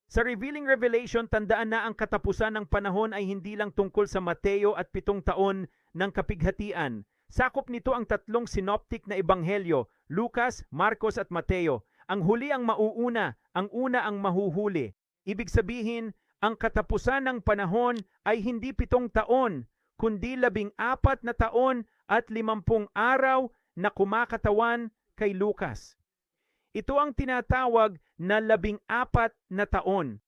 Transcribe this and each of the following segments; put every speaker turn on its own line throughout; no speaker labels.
Sa revealing revelation, tandaan na ang katapusan ng panahon ay hindi lang tungkol sa Mateo at 7 taon ng kapighatian. Sakop nito ang tatlong synoptic na ebanghelyo, Lucas, Marcos at Mateo. Ang huli ang mauuna, ang una ang mahuhuli. Ibig sabihin, ang katapusan ng panahon ay hindi 7 taon, kundi 14 na taon at 50 araw na kumakatawan kay Lucas. Ito ang tinatawag na 14 na taon.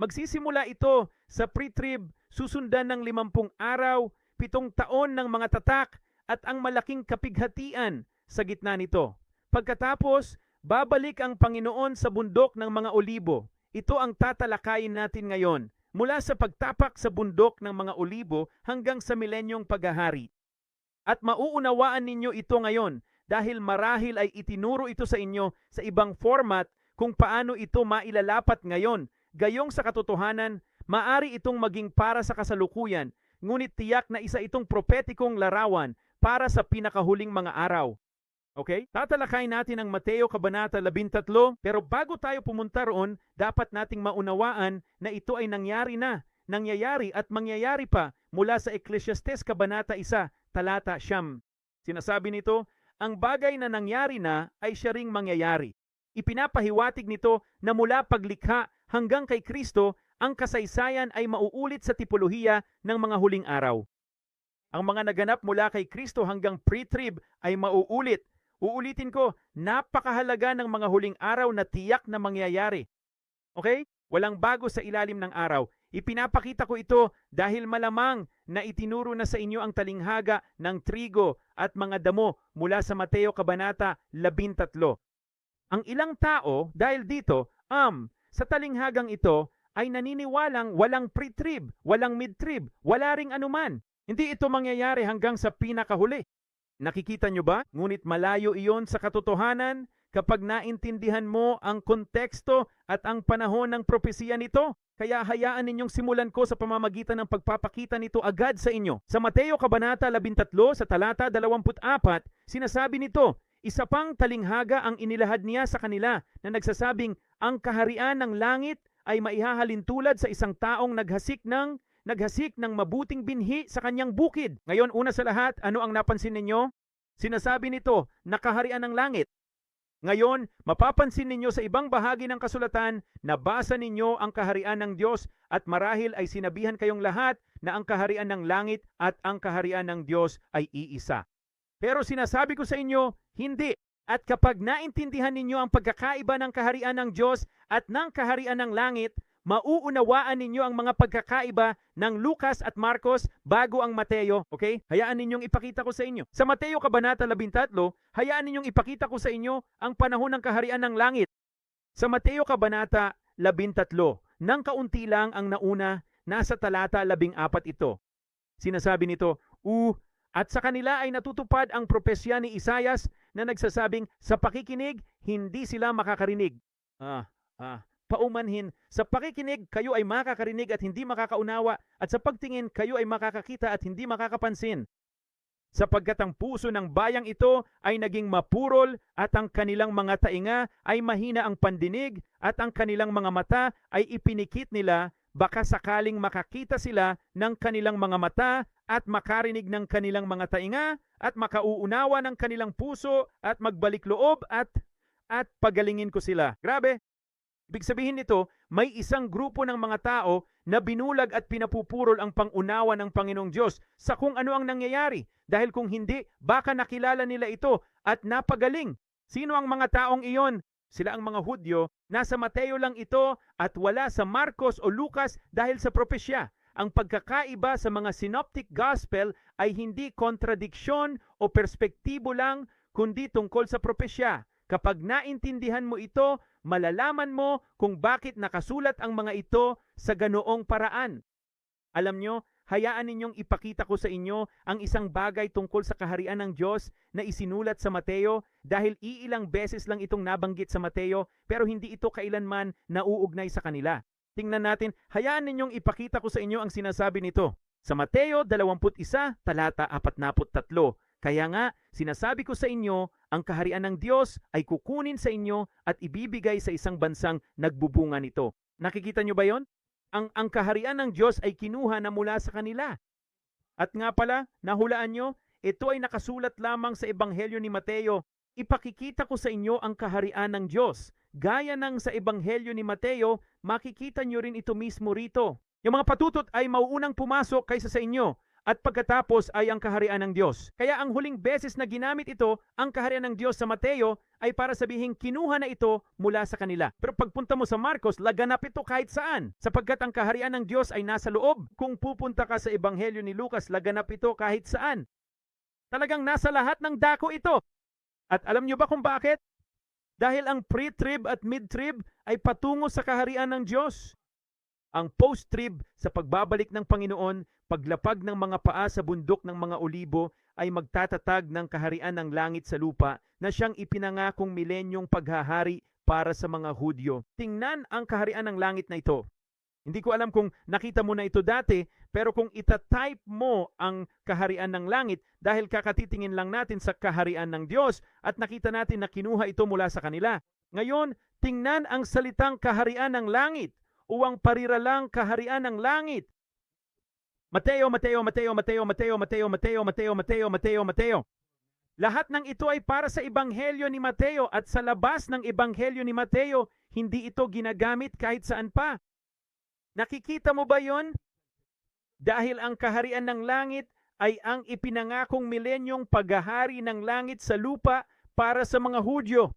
Magsisimula ito sa pre-trib, susundan ng 50 araw, 7 taon ng mga tatak at ang malaking kapighatian sa gitna nito. Pagkatapos, babalik ang Panginoon sa bundok ng mga olibo. Ito ang tatalakayin natin ngayon, mula sa pagtapak sa bundok ng mga olibo hanggang sa milenyong paghahari. At mauunawaan ninyo ito ngayon dahil marahil ay itinuro ito sa inyo sa ibang format kung paano ito mailalapat ngayon. Gayong sa katotohanan, maari itong maging para sa kasalukuyan, ngunit tiyak na isa itong propetikong larawan para sa pinakahuling mga araw. Okay? Tatalakayin natin ang Mateo Kabanata 13, pero bago tayo pumunta roon, dapat nating maunawaan na ito ay nangyari na, nangyayari at mangyayari pa mula sa Ecclesiastes Kabanata 1, talata 9. Sinasabi nito, ang bagay na nangyari na ay siya ring mangyayari. Ipinapahiwatig nito na mula paglikha hanggang kay Kristo, ang kasaysayan ay mauulit sa tipolohiya ng mga huling araw. Ang mga naganap mula kay Kristo hanggang pre-trib ay mauulit. Uulitin ko, napakahalaga ng mga huling araw na tiyak na mangyayari. Okay? Walang bago sa ilalim ng araw. Ipinapakita ko ito dahil malamang na itinuro na sa inyo ang talinghaga ng trigo at mga damo mula sa Mateo Kabanata 13. Ang ilang tao dahil dito, sa talinghagang ito ay naniniwalang walang pre-trib, walang mid-trib, wala ring anuman. Hindi ito mangyayari hanggang sa pinakahuli. Nakikita nyo ba? Ngunit malayo iyon sa katotohanan kapag naintindihan mo ang konteksto at ang panahon ng propesiya nito. Kaya hayaan ninyong simulan ko sa pamamagitan ng pagpapakita nito agad sa inyo. Sa Mateo Kabanata 13 sa talata 24, sinasabi nito, isa pang talinghaga ang inilahad niya sa kanila na nagsasabing, ang kaharian ng langit ay maihahalin tulad sa isang taong naghasik ng mabuting binhi sa kanyang bukid. Ngayon, una sa lahat, ano ang napansin ninyo? Sinasabi nito, nakaharian ng langit. Ngayon, mapapansin ninyo sa ibang bahagi ng kasulatan na basa ninyo ang kaharian ng Diyos at marahil ay sinabihan kayong lahat na ang kaharian ng langit at ang kaharian ng Diyos ay iisa. Pero sinasabi ko sa inyo, hindi. At kapag naintindihan ninyo ang pagkakaiba ng kaharian ng Diyos at ng kaharian ng langit, mauunawaan ninyo ang mga pagkakaiba ng Lucas at Marcos bago ang Mateo. Okay? Hayaan ninyong ipakita ko sa inyo. Sa Mateo Kabanata 13, hayaan ninyong ipakita ko sa inyo ang panahon ng kaharian ng langit. Sa Mateo Kabanata 13, nang kaunti lang ang nauna, nasa talata 14 ito. Sinasabi nito, at sa kanila ay natutupad ang propesya ni Isayas na nagsasabing, sa pakikinig, hindi sila makakarinig. Paumanhin, sa pakikinig kayo ay makakarinig at hindi makakaunawa, at sa pagtingin kayo ay makakakita at hindi makakapansin. Sapagkat ang puso ng bayang ito ay naging mapurol at ang kanilang mga tainga ay mahina ang pandinig at ang kanilang mga mata ay ipinikit nila, baka sakaling makakita sila ng kanilang mga mata at makarinig ng kanilang mga tainga at makauunawa ng kanilang puso at magbalik loob at pagalingin ko sila. Grabe! Ibig sabihin nito, may isang grupo ng mga tao na binulag at pinapupurol ang pangunawa ng Panginoong Diyos sa kung ano ang nangyayari. Dahil kung hindi, baka nakilala nila ito at napagaling. Sino ang mga taong iyon? Sila ang mga Hudyo. Nasa Mateo lang ito at wala sa Marcos o Lucas dahil sa propesya. Ang pagkakaiba sa mga synoptic gospel ay hindi kontradiksyon o perspektibo lang, kundi tungkol sa propesya. Kapag naintindihan mo ito, malalaman mo kung bakit nakasulat ang mga ito sa ganoong paraan. Alam nyo, hayaan ninyong ipakita ko sa inyo ang isang bagay tungkol sa kaharian ng Diyos na isinulat sa Mateo dahil iilang beses lang itong nabanggit sa Mateo pero hindi ito kailanman nauugnay sa kanila. Tingnan natin, hayaan ninyong ipakita ko sa inyo ang sinasabi nito. Sa Mateo 21, talata 43. Kaya nga, sinasabi ko sa inyo, ang kaharian ng Diyos ay kukunin sa inyo at ibibigay sa isang bansang nagbubunga nito. Nakikita nyo ba yon? Ang kaharian ng Diyos ay kinuha na mula sa kanila. At nga pala, nahulaan nyo, ito ay nakasulat lamang sa Ebanghelyo ni Mateo. Ipakikita ko sa inyo ang kaharian ng Diyos. Gaya ng sa Ebanghelyo ni Mateo, makikita nyo rin ito mismo rito. Yung mga patutot ay mauunang pumasok kaysa sa inyo, at pagkatapos ay ang kaharian ng Diyos. Kaya ang huling beses na ginamit ito, ang kaharian ng Diyos sa Mateo, ay para sabihing kinuha na ito mula sa kanila. Pero pagpunta mo sa Marcos, laganap ito kahit saan. Sapagkat ang kaharian ng Diyos ay nasa loob. Kung pupunta ka sa Ebanghelyo ni Lucas, laganap ito kahit saan. Talagang nasa lahat ng dako ito. At alam nyo ba kung bakit? Dahil ang pre-trib at mid-trib ay patungo sa kaharian ng Diyos. Ang post-trib sa pagbabalik ng Panginoon, paglapag ng mga paa sa bundok ng mga olibo, ay magtatatag ng kaharian ng langit sa lupa na siyang ipinangakong milenyong paghahari para sa mga Hudyo. Tingnan ang kaharian ng langit na ito. Hindi ko alam kung nakita mo na ito dati, pero kung itatype mo ang kaharian ng langit, dahil kakatitingin lang natin sa kaharian ng Diyos at nakita natin na kinuha ito mula sa kanila. Ngayon, tingnan ang salitang kaharian ng langit o ang pariralang kaharian ng langit. Mateo, Mateo, Mateo, Mateo, Mateo, Mateo, Mateo, Mateo, Mateo, Mateo, Mateo. Lahat ng ito ay para sa Ebanghelyo ni Mateo at sa labas ng Ebanghelyo ni Mateo, hindi ito ginagamit kahit saan pa. Nakikita mo ba yon? Dahil ang kaharian ng langit ay ang ipinangakong milenyong paghahari ng langit sa lupa para sa mga Hudyo.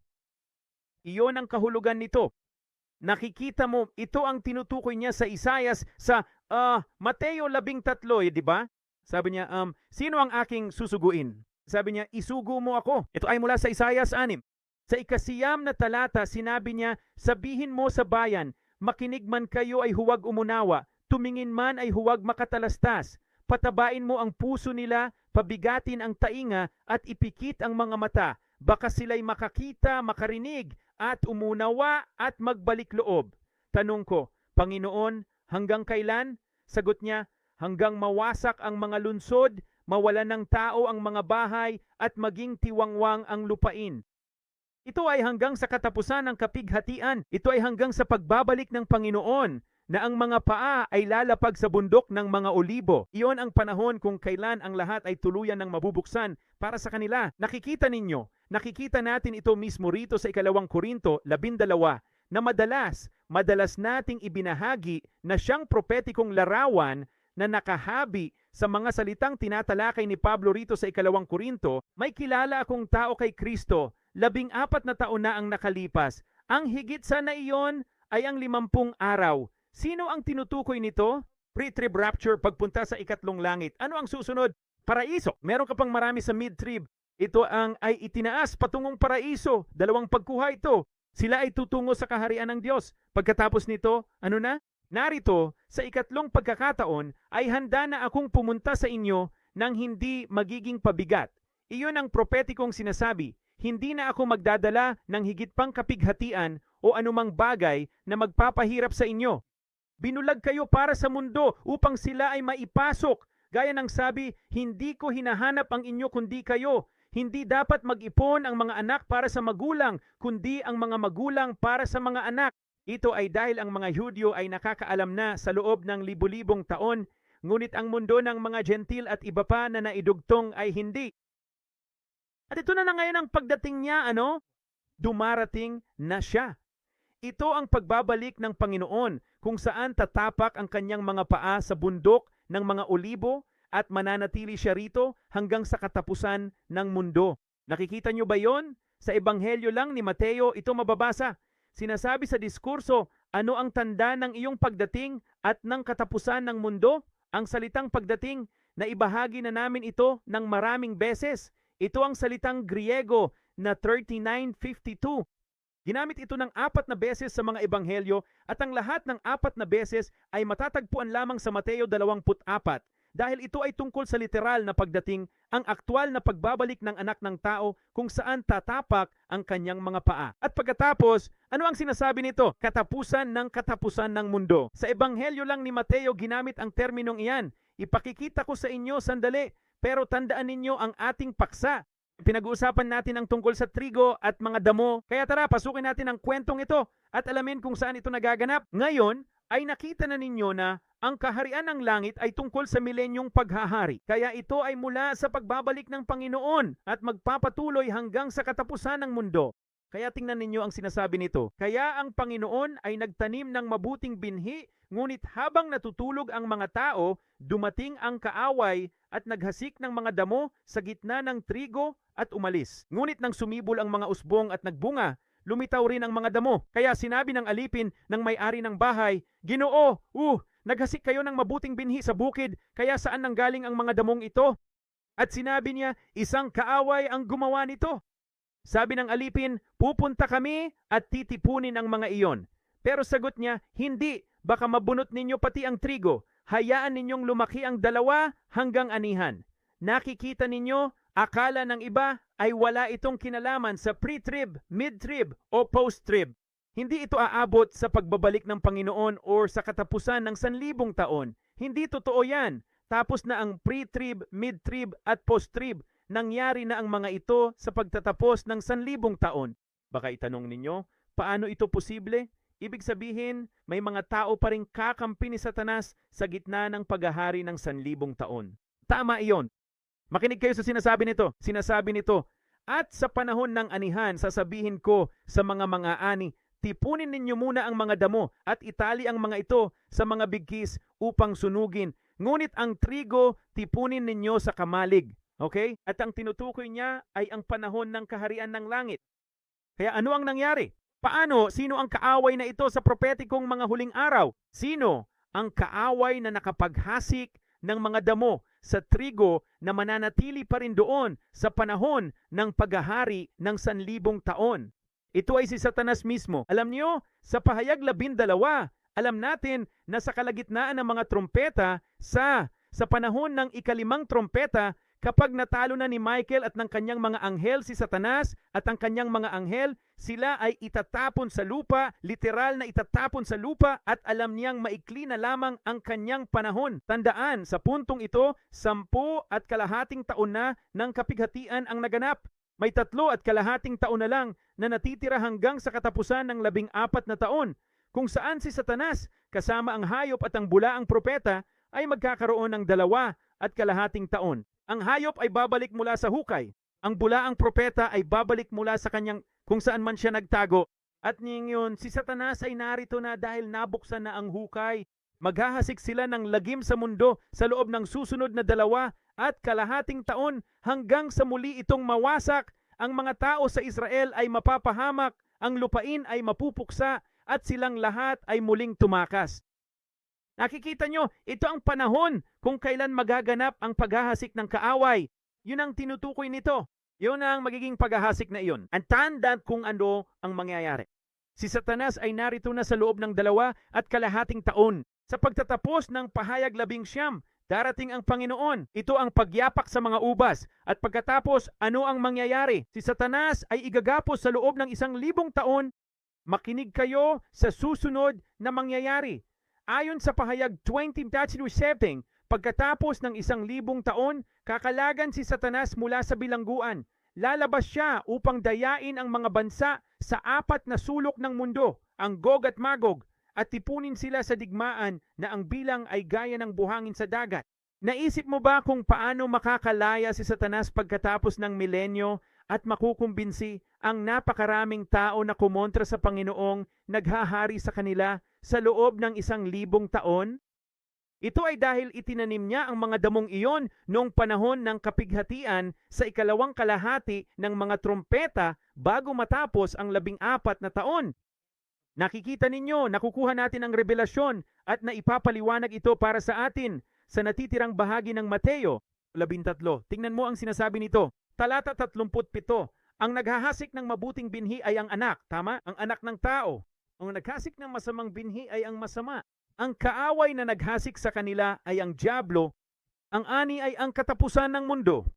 Iyon ang kahulugan nito. Nakikita mo, ito ang tinutukoy niya sa Isaias sa Mateo 13, di ba? Sabi niya, sino ang aking susuguin? Sabi niya, isugo mo ako. Ito ay mula sa Isaias 6. Sa ikasiyam na talata, sinabi niya, sabihin mo sa bayan, makinig man kayo ay huwag umunawa, tumingin man ay huwag makatalastas. Patabain mo ang puso nila, pabigatin ang tainga at ipikit ang mga mata. Baka sila'y makakita, makarinig, at umunawa at magbalik loob. Tanong ko, Panginoon, hanggang kailan? Sagot niya, hanggang mawasak ang mga lunsod, mawalan ng tao ang mga bahay, at maging tiwangwang ang lupain. Ito ay hanggang sa katapusan ng kapighatian. Ito ay hanggang sa pagbabalik ng Panginoon na ang mga paa ay lalapag sa bundok ng mga olibo. Iyon ang panahon kung kailan ang lahat ay tuluyan ng mabubuksan para sa kanila. Nakikita ninyo, nakikita natin ito mismo rito sa 2 Korinto 12 na madalas nating ibinahagi na siyang propetikong larawan na nakahabi sa mga salitang tinatalakay ni Pablo rito sa 2 Korinto. May kilala akong tao kay Kristo, 14 na taon na ang nakalipas. Ang higit sa na iyon ay ang 50 araw. Sino ang tinutukoy nito? Pre-trib rapture, pagpunta sa ikatlong langit. Ano ang susunod? Paraiso. Meron ka pang marami sa mid-trib. Ito ang ay itinaas patungong paraiso. 2 pagkuha ito. Sila ay tutungo sa kaharian ng Diyos. Pagkatapos nito, ano na? Narito, sa ikatlong pagkakataon, ay handa na akong pumunta sa inyo nang hindi magiging pabigat. Iyon ang propetikong sinasabi. Hindi na ako magdadala ng higit pang kapighatian o anumang bagay na magpapahirap sa inyo. Binulag kayo para sa mundo upang sila ay maipasok. Gaya ng sabi, hindi ko hinahanap ang inyo kundi kayo. Hindi dapat mag-ipon ang mga anak para sa magulang, kundi ang mga magulang para sa mga anak. Ito ay dahil ang mga Hudyo ay nakakaalam na sa loob ng libu-libong taon, ngunit ang mundo ng mga Gentil at iba pa na naidugtong ay hindi. At ito na ngayon ang pagdating niya, dumarating na siya. Ito ang pagbabalik ng Panginoon kung saan tatapak ang kanyang mga paa sa bundok ng mga olibo at mananatili siya rito hanggang sa katapusan ng mundo. Nakikita niyo ba yon? Sa Ebanghelyo lang ni Mateo ito mababasa. Sinasabi sa diskurso, ano ang tanda ng iyong pagdating at ng katapusan ng mundo? Ang salitang pagdating, na ibahagi na namin ito ng maraming beses. Ito ang salitang Griego na 3952. Ginamit ito ng 4 na beses sa mga ebanghelyo at ang lahat ng 4 na beses ay matatagpuan lamang sa Mateo 24 dahil ito ay tungkol sa literal na pagdating, ang aktwal na pagbabalik ng anak ng tao kung saan tatapak ang kanyang mga paa. At pagkatapos, ano ang sinasabi nito? Katapusan ng mundo. Sa ebanghelyo lang ni Mateo ginamit ang terminong iyan. Ipakikita ko sa inyo sandali, pero tandaan ninyo ang ating paksa. Pinag-uusapan natin ang tungkol sa trigo at mga damo. Kaya tara, pasukin natin ang kwentong ito at alamin kung saan ito nagaganap. Ngayon ay nakita na ninyo na ang kaharian ng langit ay tungkol sa milenyong paghahari. Kaya ito ay mula sa pagbabalik ng Panginoon at magpapatuloy hanggang sa katapusan ng mundo. Kaya tingnan ninyo ang sinasabi nito. Kaya ang Panginoon ay nagtanim ng mabuting binhi, ngunit habang natutulog ang mga tao, dumating ang kaaway at naghasik ng mga damo sa gitna ng trigo at umalis. Ngunit nang sumibol ang mga usbong at nagbunga, lumitaw rin ang mga damo. Kaya sinabi ng alipin ng may-ari ng bahay, Ginoo, naghasik kayo ng mabuting binhi sa bukid, kaya saan nanggaling ang mga damong ito? At sinabi niya, isang kaaway ang gumawa nito. Sabi ng alipin, pupunta kami at titipunin ang mga iyon. Pero sagot niya, hindi, baka mabunot ninyo pati ang trigo. Hayaan ninyong lumaki ang 2 hanggang 6. Nakikita ninyo, akala ng iba ay wala itong kinalaman sa pre-trib, mid-trib o post-trib. Hindi ito aabot sa pagbabalik ng Panginoon o sa katapusan ng 1,000 taon. Hindi totoo yan. Tapos na ang pre-trib, mid-trib at post-trib. Nangyari na ang mga ito sa pagtatapos ng 1,000 taon. Baka itanong ninyo, paano ito posible? Ibig sabihin, may mga tao pa rin kakampi ni Satanas sa gitna ng paghahari ng 1,000 taon. Tama iyon. Makinig kayo sa sinasabi nito. Sinasabi nito, at sa panahon ng anihan, sasabihin ko sa mga ani, tipunin ninyo muna ang mga damo at itali ang mga ito sa mga bigkis upang sunugin. Ngunit ang trigo, tipunin ninyo sa kamalig. Okay? At ang tinutukoy niya ay ang panahon ng kaharian ng langit. Kaya ano ang nangyari? Paano? Sino ang kaaway na ito sa propetikong mga huling araw? Sino ang kaaway na nakapaghasik ng mga damo sa trigo na mananatili pa rin doon sa panahon ng paghahari ng 1,000 taon? Ito ay si Satanas mismo. Alam niyo, sa pahayag 12, alam natin na sa kalagitnaan ng mga trompeta, sa panahon ng ika-5 trompeta, kapag natalo na ni Michael at ng kanyang mga anghel si Satanas at ang kanyang mga anghel, sila ay itatapon sa lupa, literal na itatapon sa lupa, at alam niyang maikli na lamang ang kanyang panahon. Tandaan, sa puntong ito, 10.5 taon na ng kapighatian ang naganap. May 3.5 taon na lang na natitira hanggang sa katapusan ng 14 na taon, kung saan si Satanas, kasama ang hayop at ang bulaang propeta, ay magkakaroon ng 2.5 taon. Ang hayop ay babalik mula sa hukay. Ang bulaang propeta ay babalik mula sa kanyang kung saan man siya nagtago. At ngayon, si Satanas ay narito na dahil nabuksan na ang hukay. Maghahasik sila ng lagim sa mundo sa loob ng susunod na 2.5 taon hanggang sa muli itong mawasak. Ang mga tao sa Israel ay mapapahamak, ang lupain ay mapupuksa, at silang lahat ay muling tumakas. Nakikita nyo, ito ang panahon kung kailan magaganap ang paghahasik ng kaaway. Yun ang tinutukoy nito. Yun ang magiging paghahasik na iyon. Ang tanda kung ano ang mangyayari. Si Satanas ay narito na sa loob ng 2.5 taon. Sa pagtatapos ng pahayag 19, darating ang Panginoon. Ito ang pagyapak sa mga ubas. At pagkatapos, ano ang mangyayari? Si Satanas ay igagapos sa loob ng 1,000 taon. Makinig kayo sa susunod na mangyayari. Ayon sa pahayag 20:7, pagkatapos ng 1,000 taon, kakalagan si Satanas mula sa bilangguan. Lalabas siya upang dayain ang mga bansa sa 4 na sulok ng mundo, ang Gog at Magog, at tipunin sila sa digmaan na ang bilang ay gaya ng buhangin sa dagat. Naisip mo ba kung paano makakalaya si Satanas pagkatapos ng milenyo at makukumbinsi ang napakaraming tao na kumontra sa Panginoong naghahari sa kanila sa loob ng 1,000 taon? Ito ay dahil itinanim niya ang mga damong iyon noong panahon ng kapighatian sa ikalawang kalahati ng mga trompeta bago matapos ang 14 na taon. Nakikita ninyo, nakukuha natin ang revelasyon at naipapaliwanag ito para sa atin sa natitirang bahagi ng Mateo 13. Tingnan mo ang sinasabi nito. Talata 37. Ang naghahasik ng mabuting binhi ay ang anak. Tama? Ang anak ng tao. Ang naghasik ng masamang binhi ay ang masama. Ang kaaway na naghasik sa kanila ay ang dyablo. Ang ani ay ang katapusan ng mundo.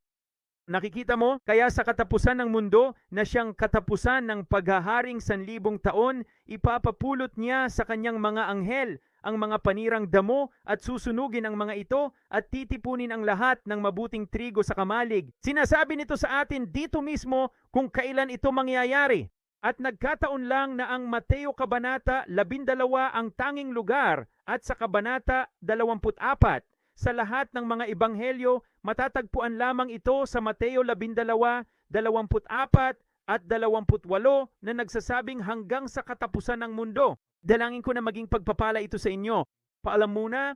Nakikita mo? Kaya sa katapusan ng mundo na siyang katapusan ng paghaharing 1,000 taon, ipapapulot niya sa kanyang mga anghel ang mga panirang damo at susunugin ang mga ito at titipunin ang lahat ng mabuting trigo sa kamalig. Sinasabi nito sa atin dito mismo kung kailan ito mangyayari. At nagkataon lang na ang Mateo Kabanata 12 ang tanging lugar at sa Kabanata 24. Sa lahat ng mga ebanghelyo, matatagpuan lamang ito sa Mateo 12, 24 at 28 na nagsasabing hanggang sa katapusan ng mundo. Dalangin ko na maging pagpapala ito sa inyo. Paalam muna,